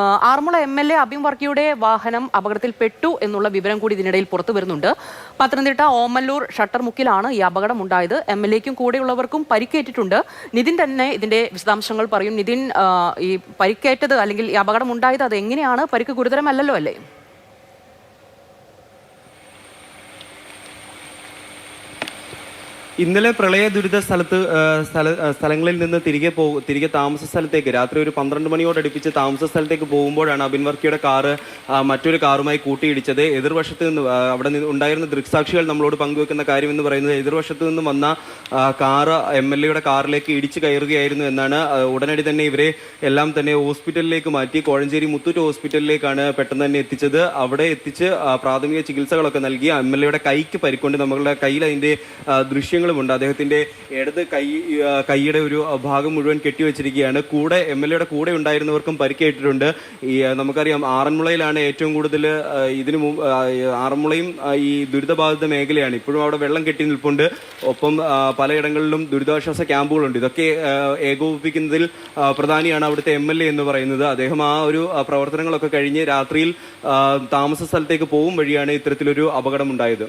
Aranmula MLA Abin വർക്കിയുടെ വാഹനം അപകടത്തിൽപ്പെട്ടു എന്നുള്ള വിവരം കൂടി ഇതിനിടയിൽ പുറത്തു വരുന്നുണ്ട്. പത്തനംതിട്ട ഓമല്ലൂർ ഷട്ടർമുക്കിലാണ് ഈ അപകടം ഉണ്ടായത്. MLAയ്ക്കും കൂടെയുള്ളവർക്കും പരിക്കേറ്റിട്ടുണ്ട്. നിതിൻ തന്നെ ഇതിന്റെ വിശദാംശങ്ങൾ പറയും. നിതിൻ, ഈ പരിക്കേറ്റത് അല്ലെങ്കിൽ ഈ അപകടം ഉണ്ടായത് അത് എങ്ങനെയാണ്? പരിക്ക് ഗുരുതരമല്ലല്ലോ അല്ലേ? ഇന്നലെ പ്രളയ ദുരിത സ്ഥലങ്ങളിൽ നിന്ന് തിരികെ താമസ സ്ഥലത്തേക്ക് രാത്രി ഒരു 12 മണിയോടടുപ്പിച്ച് താമസ സ്ഥലത്തേക്ക് പോകുമ്പോഴാണ് അബിൻ വർക്കിയുടെ കാറ് മറ്റൊരു കാറുമായി കൂട്ടിയിടിച്ചത്. എതിർവശത്ത് നിന്ന് അവിടെ ഉണ്ടായിരുന്ന ദൃക്സാക്ഷികൾ നമ്മളോട് പങ്കുവെക്കുന്ന കാര്യം എന്ന് പറയുന്നത് എതിർവശത്ത് നിന്നും വന്ന കാറ് MLAയുടെ കാറിലേക്ക് ഇടിച്ചു കയറുകയായിരുന്നു എന്നാണ്. ഉടനടി തന്നെ ഇവരെ എല്ലാം തന്നെ ഹോസ്പിറ്റലിലേക്ക് മാറ്റി കോഴഞ്ചേരി മുത്തൂറ്റ് ഹോസ്പിറ്റലിലേക്കാണ് പെട്ടെന്ന് തന്നെ എത്തിച്ചത്. അവിടെ എത്തിച്ച് പ്രാഥമിക ചികിത്സകളൊക്കെ നൽകി. MLAയുടെ കൈക്ക് പരിക്കൊണ്ട് നമ്മളുടെ കയ്യിൽ അതിന്റെ ദൃശ്യങ്ങളുമുണ്ട്. അദ്ദേഹത്തിന്റെ ഇടത് കൈയുടെ ഒരു ഭാഗം മുഴുവൻ കെട്ടിവെച്ചിരിക്കുകയാണ്. കൂടെ MLAയുടെ കൂടെ ഉണ്ടായിരുന്നവർക്കും പരിക്കേറ്റിട്ടുണ്ട്. നമുക്കറിയാം ആറന്മുളയിലാണ് ഏറ്റവും കൂടുതൽ ആറന്മുളയും ഈ ദുരിതബാധിത മേഖലയാണ്. ഇപ്പോഴും അവിടെ വെള്ളം കെട്ടി നിൽപ്പുണ്ട്. ഒപ്പം പലയിടങ്ങളിലും ദുരിതാശ്വാസ ക്യാമ്പുകളുണ്ട്. ഇതൊക്കെ ഏകോപിപ്പിക്കുന്നതിൽ പ്രധാനിയാണ് അവിടുത്തെ MLA എന്ന് പറയുന്നത്. അദ്ദേഹം ആ ഒരു പ്രവർത്തനങ്ങളൊക്കെ കഴിഞ്ഞ് രാത്രിയിൽ താമസ സ്ഥലത്തേക്ക് പോകും വഴിയാണ് ഇത്തരത്തിലൊരു അപകടമുണ്ടായത്.